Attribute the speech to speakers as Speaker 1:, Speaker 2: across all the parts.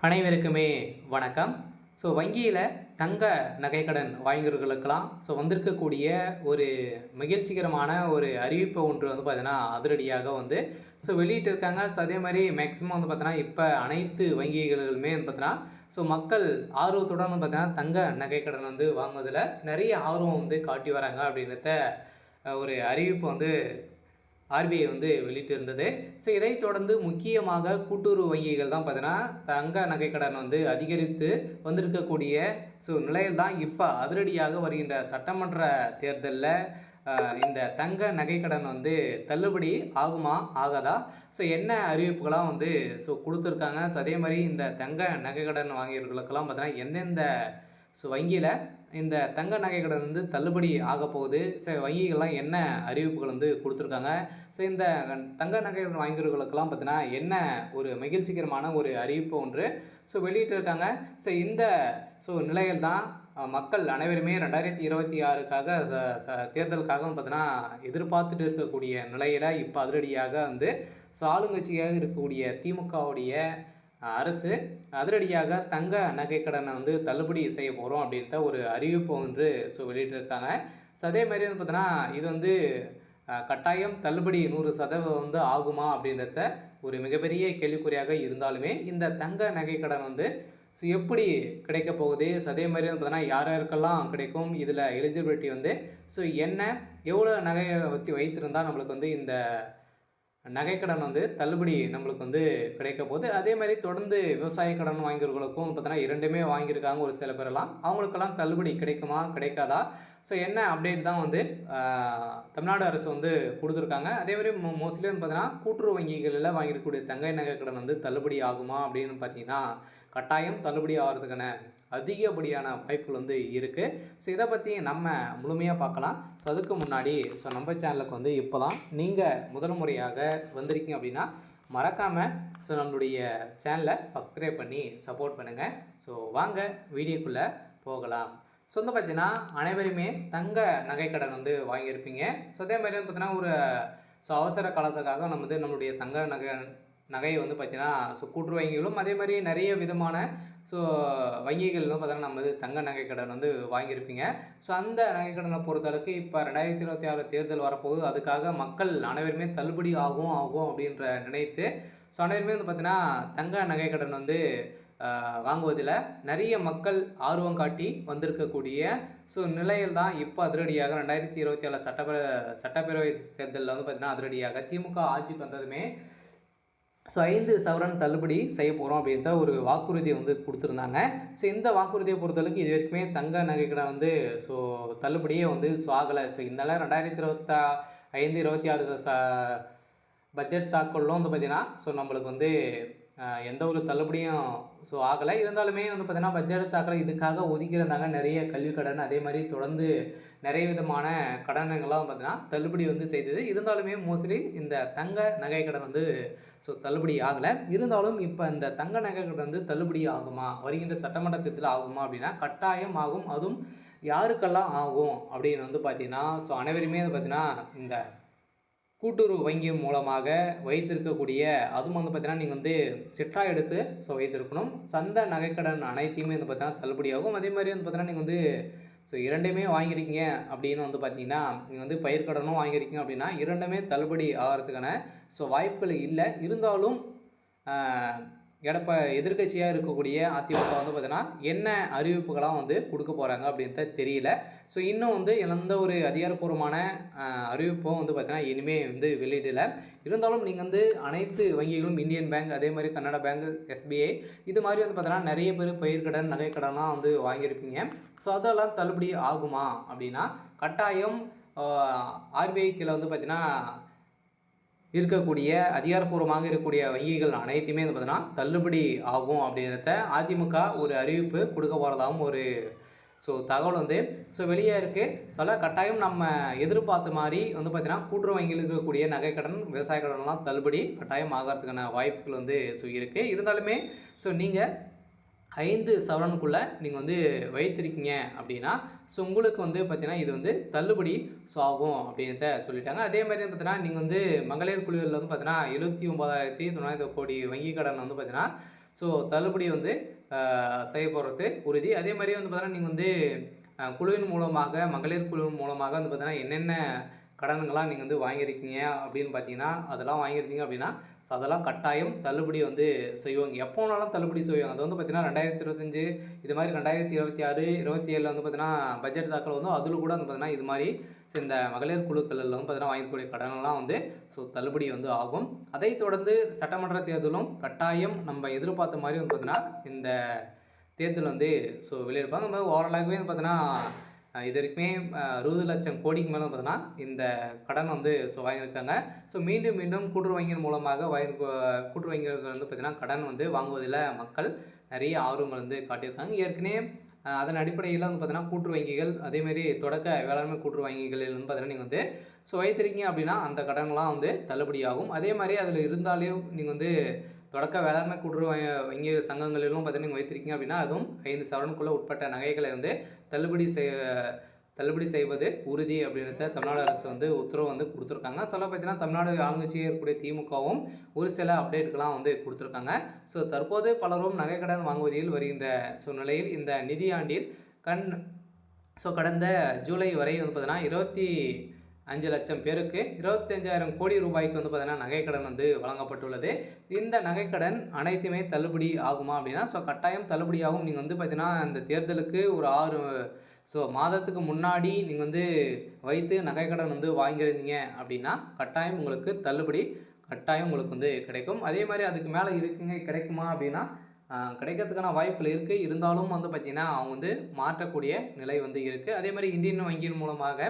Speaker 1: அனைவருக்குமே வணக்கம். வங்கியில் தங்க நகைக்கடன் வாங்கியவர்களுக்கெல்லாம் வந்திருக்கக்கூடிய ஒரு மகிழ்ச்சிகரமான ஒரு அறிவிப்பு ஒன்று பார்த்தீங்கன்னா அதிரடியாக வெளியிட்டிருக்காங்க. அதே மாதிரி மேக்ஸிமம் பார்த்தீங்கன்னா இப்போ அனைத்து வங்கிகளுமே பார்த்தீங்கன்னா மக்கள் ஆர்வத்துடன் பார்த்தீங்கன்னா தங்க நகைக்கடன் வாங்குவதில் நிறைய ஆர்வம் காட்டி வராங்க அப்படின்றத ஒரு அறிவிப்பு ஆர்பிஐ வெளியிட்டிருந்தது. இதைத் தொடர்ந்து முக்கியமாக கூட்டுறவு வங்கிகள் தான் பார்த்தீங்கன்னா தங்க நகைக்கடன் அதிகரித்து வந்திருக்கக்கூடிய நிலையில் தான் இப்போ அதிரடியாக வருகின்ற சட்டமன்ற தேர்தலில் இந்த தங்க நகைக்கடன் தள்ளுபடி ஆகுமா ஆகாதா, என்ன அறிவிப்புகளாம் கொடுத்துருக்காங்க. அதே மாதிரி இந்த தங்க நகைக்கடன் வாங்கியவர்களுக்கெல்லாம் பார்த்தீங்கன்னா எந்தெந்த வங்கியில் இந்த தங்க நகைக்கடன் தள்ளுபடி ஆக போகுது, வங்கிகள்லாம் என்ன அறிவிப்புகள் கொடுத்துருக்காங்க, இந்த தங்க நகைக்கடன் வாங்கியவர்களுக்கெல்லாம் பார்த்தீங்கன்னா என்ன ஒரு மகிழ்ச்சிகரமான ஒரு அறிவிப்பு ஒன்று வெளியிட்டிருக்காங்க. இந்த நிலையில் தான் மக்கள் அனைவருமே 2026க்காக தேர்தலுக்காகவும் பார்த்தீங்கன்னா எதிர்பார்த்துட்டு இருக்கக்கூடிய நிலையில் இப்போ அதிரடியாக ஆளுங்கட்சியாக இருக்கக்கூடிய திமுகவுடைய அரசு அதிரடியாக தங்க நகைக்கடனை தள்ளுபடி செய்ய போகிறோம் அப்படின்ற ஒரு அறிவிப்பு ஒன்று வெளியிட்டிருக்காங்க. அதே மாதிரி பார்த்தீங்கன்னா இது கட்டாயம் தள்ளுபடி 100% ஆகுமா அப்படின்றத ஒரு மிகப்பெரிய கேள்விக்குறியாக இருந்தாலுமே இந்த தங்க நகைக்கடன் எப்படி கிடைக்க போகுது, அதே மாதிரி பார்த்தீங்கன்னா யார் யாருக்கெல்லாம் கிடைக்கும், இதில் எலிஜிபிலிட்டி என்ன, எவ்வளோ நகையை வச்சு வைத்திருந்தால் நம்மளுக்கு இந்த நகைக்கடன் தள்ளுபடி நம்மளுக்கு கிடைக்க போகுது. அதே மாதிரி தொடர்ந்து விவசாய கடன் வாங்கியவர்களுக்கும் பார்த்தீங்கன்னா இரண்டுமே வாங்கியிருக்காங்க ஒரு சில பேரெல்லாம், அவங்களுக்கெல்லாம் தள்ளுபடி கிடைக்குமா கிடைக்காதா, என்ன அப்டேட் தான் தமிழ்நாடு அரசு கொடுத்துருக்காங்க. அதே மாதிரி மோஸ்ட்லி பார்த்தீங்கன்னா கூட்டுறவு வங்கிகளில் வாங்கியிருக்கக்கூடிய தங்க நகைக்கடன் தள்ளுபடி ஆகுமா அப்படின்னு பார்த்தீங்கன்னா கட்டாயம் தள்ளுபடி ஆகிறதுக்கான அதிகப்படியான வாய்ப்புகள் இருக்குது. இதை பற்றி நம்ம முழுமையாக பார்க்கலாம். அதுக்கு முன்னாடி நம்ம சேனலுக்கு இப்போ தான் நீங்கள் முதல் முறையாக வந்திருக்கீங்க அப்படின்னா மறக்காமல் நம்மளுடைய சேனலை சப்ஸ்கிரைப் பண்ணி சப்போர்ட் பண்ணுங்கள். வாங்க வீடியோக்குள்ளே போகலாம். பார்த்தீங்கன்னா அனைவருமே தங்க நகைக்கடன் வாங்கியிருப்பீங்க. அதே மாதிரி பார்த்தீங்கன்னா ஒரு அவசர காலத்துக்காக நம்மளுடைய தங்க நகையை பார்த்தீங்கன்னா கூட்டுறவு வங்கிகளும் அதே மாதிரி நிறைய விதமான வங்கிகள் பார்த்தீங்கன்னா நம்ம தங்க நகைக்கடன் வாங்கியிருப்பீங்க. அந்த நகைக்கடனை பொறுத்தளவுக்கு இப்போ 2026 தேர்தல் வரப்போகுது. அதுக்காக மக்கள் அனைவருமே தள்ளுபடி ஆகும் அப்படின்ற நினைத்து அனைவருமே பார்த்தீங்கன்னா தங்க நகைக்கடன் வாங்குவதில் நிறைய மக்கள் ஆர்வம் காட்டி வந்திருக்கக்கூடிய நிலையில் தான் இப்போ அதிரடியாக 2027 சட்டப்பேரவை தேர்தலில் பார்த்தீங்கன்னா அதிரடியாக திமுக ஆட்சிக்கு வந்ததுமே 5 சவரன் தள்ளுபடி செய்ய போகிறோம் அப்படின்ற ஒரு வாக்குறுதி கொடுத்துருந்தாங்க. இந்த வாக்குறுதியை பொறுத்தளவுக்கு இது வரைக்குமே தங்க நகைக்கடன் தள்ளுபடியே ஆகலை. இந்த 2025-26 பட்ஜெட் தாக்கலும் பார்த்தீங்கன்னா நம்மளுக்கு எந்த ஒரு தள்ளுபடியும் ஆகலை. இருந்தாலுமே பார்த்தீங்கன்னா பட்ஜெட் தாக்கலை இதுக்காக ஒதுக்கியிருந்தாங்க நிறைய கல்வி கடன், அதே மாதிரி தொடர்ந்து நிறைய விதமான கடன்கள்லாம் பார்த்தீங்கன்னா தள்ளுபடி செய்தது. இருந்தாலுமே மோஸ்ட்லி இந்த தங்க நகைக்கடன் தள்ளுபடி ஆகலை. இருந்தாலும் இப்போ இந்த தங்க நகைக்கடன் தள்ளுபடி ஆகுமா, வருகின்ற சட்டமன்ற தேர்தலில் ஆகுமா அப்படின்னா கட்டாயம் ஆகும். அதுவும் யாருக்கெல்லாம் ஆகும் அப்படின்னு பார்த்தீங்கன்னா அனைவருமே பார்த்தீங்கன்னா இந்த கூட்டுறவு வங்கி மூலமாக வைத்திருக்கக்கூடிய, அதுவும் பார்த்தீங்கன்னா நீங்கள் செட்டாக எடுத்து வைத்திருக்கணும். சந்த நகைக்கடன் அனைத்தையுமே பார்த்தீங்கன்னா தள்ளுபடி ஆகும். அதே மாதிரி பார்த்தீங்கன்னா நீங்கள் இரண்டுமே வாங்கியிருக்கீங்க அப்படின்னு பார்த்தீங்கன்னா நீங்கள் பயிர்க்கடனும் வாங்கியிருக்கீங்க அப்படின்னா இரண்டுமே தள்ளுபடி ஆகிறதுக்கான வாய்ப்புகள் இல்லை. இருந்தாலும் எதிர்க்கட்சியாக இருக்கக்கூடிய அதிமுக பார்த்தீங்கன்னா என்ன அறிவிப்புகளாம் கொடுக்க போகிறாங்க அப்படின்றது தெரியல. இன்னும் எந்த ஒரு அதிகாரப்பூர்வமான அறிவிப்பும் பார்த்தீங்கன்னா இனிமேல் வெளியிடலை. இருந்தாலும் நீங்கள் அனைத்து வங்கிகளும் இந்தியன் பேங்க், அதே மாதிரி கன்னடா பேங்க், எஸ்பிஐ இது மாதிரி பார்த்தீங்கன்னா நிறைய பேர் பயிர்க்கடன் நகைக்கடன்லாம் வாங்கியிருப்பீங்க. அதெல்லாம் தள்ளுபடி ஆகுமா அப்படின்னா கட்டாயம் ஆர்பிஐ கீழே பார்த்தீங்கன்னா இருக்கக்கூடிய அதிகாரப்பூர்வமாக இருக்கக்கூடிய வங்கிகள் அனைத்துமே பார்த்தீங்கன்னா தள்ளுபடி ஆகும் அப்படின்றத அதிமுக ஒரு அறிவிப்பு கொடுக்க போகிறதாகவும் ஒரு தகவல் வெளியே இருக்குது. கட்டாயம் நம்ம எதிர்பார்த்த மாதிரி பார்த்தீங்கன்னா கூட்டுறவு வங்கியில் இருக்கக்கூடிய நகைக்கடன், விவசாய கடன்லாம் தள்ளுபடி கட்டாயம் ஆகிறதுக்கான வாய்ப்புகள் இருக்குது. இருந்தாலுமே நீங்கள் 5 சவரனுக்குள்ளே நீங்கள் வைத்திருக்கீங்க அப்படின்னா உங்களுக்கு பார்த்தீங்கன்னா இது தள்ளுபடி ஆகும் அப்படின்றத சொல்லிட்டாங்க. அதே மாதிரி பார்த்தீங்கன்னா நீங்கள் மகளிர் குழுவில் பார்த்தீங்கன்னா 79,900 கோடி வங்கி கடன் பார்த்தீங்கன்னா ஸோ தள்ளுபடி வந்து செய்ய போகிறது உறுதி. அதே மாதிரி வந்து பார்த்தீங்கன்னா நீங்கள் வந்து குழுவின் மூலமாக மகளிர் குழுவின் மூலமாக வந்து பார்த்தீங்கன்னா என்னென்ன கடன்கள்லாம் நீங்கள் வந்து வாங்கியிருக்கீங்க அப்படின்னு பார்த்தீங்கன்னா அதெல்லாம் வாங்கியிருந்தீங்க அப்படின்னா ஸோ அதெல்லாம் கட்டாயம் தள்ளுபடி வந்து செய்வாங்க. எப்போனாலும் தள்ளுபடி செய்வாங்க. அது வந்து பார்த்தீங்கன்னா 2025 இது மாதிரி 2026, 27 வந்து பார்த்தீங்கன்னா பட்ஜெட் தாக்கல் வந்து அதில் கூட வந்து பார்த்தீங்கன்னா இது மாதிரி இந்த மகளிர் குழுக்களில் வந்து பார்த்தீங்கன்னா வாங்கக்கூடிய கடன்லாம் வந்து ஸோ தள்ளுபடி வந்து ஆகும். அதை தொடர்ந்து சட்டமன்ற தேர்தலும் கட்டாயம் நம்ம எதிர்பார்த்த மாதிரி வந்து பார்த்தீங்கன்னா இந்த தேர்தல் வந்து ஸோ வெளியிடுப்பாங்க. நம்ம ஓவராலாகவே வந்து பார்த்தீங்கன்னா இது வரைக்குமே 60 லட்சம் கோடிக்கு மேலே பார்த்தீங்கன்னா இந்த கடன் வந்து ஸோ வாங்கியிருக்காங்க. ஸோ மீண்டும் மீண்டும் கூட்டுறவு வங்கியின் மூலமாக கூட்டுறவு வங்கிகள் வந்து பார்த்திங்கன்னா கடன் வந்து வாங்குவதில் மக்கள் நிறைய ஆர்வங்கள் வந்து காட்டியிருக்காங்க. ஏற்கனவே அதன் அடிப்படையில் வந்து பார்த்தீங்கன்னா கூட்டுறவு வங்கிகள் அதேமாரி தொடக்க வேளாண்மை கூட்டுறவு வங்கிகளில் வந்து பார்த்தீங்கன்னா நீங்கள் வந்து ஸோ வைத்திருக்கீங்க அப்படின்னா அந்த கடன்லாம் வந்து தள்ளுபடியாகும். அதே மாதிரி அதில் இருந்தாலும் நீங்கள் வந்து தொடக்க வேளாண்மை கூட்டுறவு வங்கி சங்கங்களிலும் பார்த்தீங்கன்னா நீங்கள் வைத்திருக்கீங்க அப்படின்னா அதுவும் 5 சவரனுக்குள்ளே உட்பட்ட நகைகளை வந்து தள்ளுபடி செய்வது உறுதி அப்படின்றத தமிழ்நாடு அரசு வந்து உத்தரவு வந்து கொடுத்துருக்காங்க. சொல்ல பார்த்தீங்கன்னா தமிழ்நாடு ஆளுங்கட்சியாக இருக்கக்கூடிய திமுகவும் ஒரு சில அப்டேட்கள்லாம் வந்து கொடுத்துருக்காங்க. ஸோ தற்போது பலரும் நகைக்கடன் வாங்குவதில் வருகின்ற சூழ்நிலையில் இந்த நிதியாண்டில் கடந்த ஜூலை வரை வந்து பார்த்தீங்கன்னா 25 லட்சம் பேருக்கு 25,000 கோடி ரூபாய்க்கு வந்து பார்த்தீங்கன்னா நகைக்கடன் வந்து வழங்கப்பட்டுள்ளது. இந்த நகைக்கடன் அனைத்துமே தள்ளுபடி ஆகுமா அப்படின்னா ஸோ கட்டாயம் தள்ளுபடி ஆகும். நீங்கள் வந்து பார்த்தீங்கன்னா இந்த தேர்தலுக்கு ஒரு 6 மாதத்துக்கு முன்னாடி நீங்கள் வந்து வைத்து நகைக்கடன் வந்து வாங்கியிருந்தீங்க அப்படின்னா கட்டாயம் உங்களுக்கு தள்ளுபடி கட்டாயம் உங்களுக்கு வந்து கிடைக்கும். அதே மாதிரி அதுக்கு மேலே கிடைக்குமா அப்படின்னா கிடைக்கிறதுக்கான வாய்ப்புகள் இருக்குது. இருந்தாலும் வந்து பார்த்திங்கன்னா அவங்க வந்து மாற்றக்கூடிய நிலை வந்து இருக்குது. அதே மாதிரி இந்தியன் வங்கியின் மூலமாக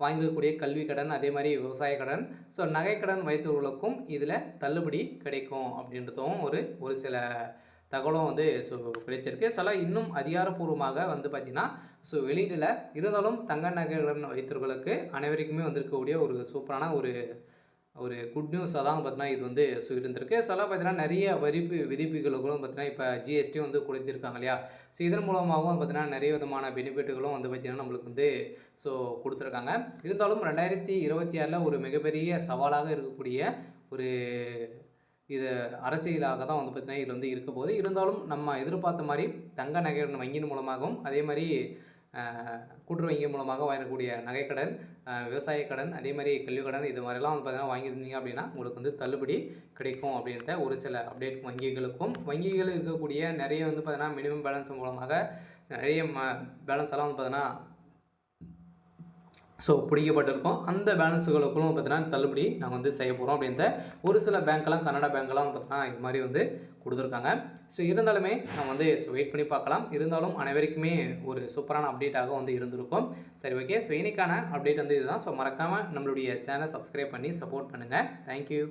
Speaker 1: வாங்கியிருக்கக்கூடிய கல்வி கடன் அதே மாதிரி விவசாய கடன் ஸோ நகைக்கடன் வைத்தவர்களுக்கும் இதில் தள்ளுபடி கிடைக்கும் அப்படின்றதும் ஒரு சில தகவலும் வந்து ஸோ கிடைச்சிருக்கு. சில இன்னும் அதிகாரப்பூர்வமாக வந்து பார்த்திங்கன்னா ஸோ வெளியிடல. இருந்தாலும் தங்க நகைக்கடன் வைத்தவர்களுக்கு அனைவருக்குமே வந்திருக்கக்கூடிய ஒரு சூப்பரான ஒரு குட் நியூஸாக தான் பார்த்தீங்கன்னா இது வந்து இருந்திருக்கு. சில பார்த்தீங்கன்னா நிறைய விதிப்புகளுக்கும் பார்த்தீங்கன்னா இப்போ ஜிஎஸ்டி வந்து கொடுத்துருக்காங்க இல்லையா. ஸோ இதன் மூலமாகவும் பார்த்தீங்கன்னா நிறைய விதமான பெனிஃபிட்டுகளும் வந்து பார்த்திங்கன்னா நம்மளுக்கு வந்து ஸோ கொடுத்துருக்காங்க. இருந்தாலும் 2026 ஒரு மிகப்பெரிய சவாலாக இருக்கக்கூடிய ஒரு இது அரசியலாக தான் வந்து பார்த்திங்கன்னா இது வந்து இருக்க போகுது. இருந்தாலும் நம்ம எதிர்பார்த்த மாதிரி தங்க நகைக்கடன் வங்கியின் மூலமாகவும் அதே மாதிரி கூட்டுறவு வங்கி மூலமாக வாங்கக்கூடிய நகைக்கடன் விவசாய கடன் அதே மாதிரி கல்வி கடன் இது மாதிரிலாம் வந்து பார்த்தீங்கன்னா வாங்கியிருந்தீங்க அப்படின்னா உங்களுக்கு வந்து தள்ளுபடி கிடைக்கும் அப்படின்ற ஒரு சில அப்டேட் வங்கிகள் இருக்கக்கூடிய நிறைய வந்து பார்த்தீங்கன்னா மினிமம் பேலன்ஸ் மூலமாக நிறைய பேலன்ஸ் எல்லாம் வந்து பார்த்தீங்கன்னா ஸோ பிடிக்கப்பட்டிருக்கோம். அந்த பேலன்ஸுகளுக்கும் பார்த்தீங்கன்னா தள்ளுபடி நாங்கள் வந்து செய்ய போகிறோம் அப்படின்ற ஒரு சில பேங்க்கெல்லாம் கனடா பேங்க்கெல்லாம் பார்த்தீங்கன்னா இது மாதிரி வந்து கொடுத்துருக்காங்க. ஸோ இருந்தாலுமே நம்ம வந்து வெயிட் பண்ணி பார்க்கலாம். இருந்தாலும் அனைவருக்குமே ஒரு சூப்பரான அப்டேட்டாக வந்து இருந்திருக்கும். சரி, ஓகே. ஸோ இன்னைக்கான அப்டேட் வந்து இதுதான். ஸோ மறக்காமல் நம்மளுடைய சேனலை சப்ஸ்கிரைப் பண்ணி சப்போர்ட் பண்ணுங்கள். தேங்க்யூ.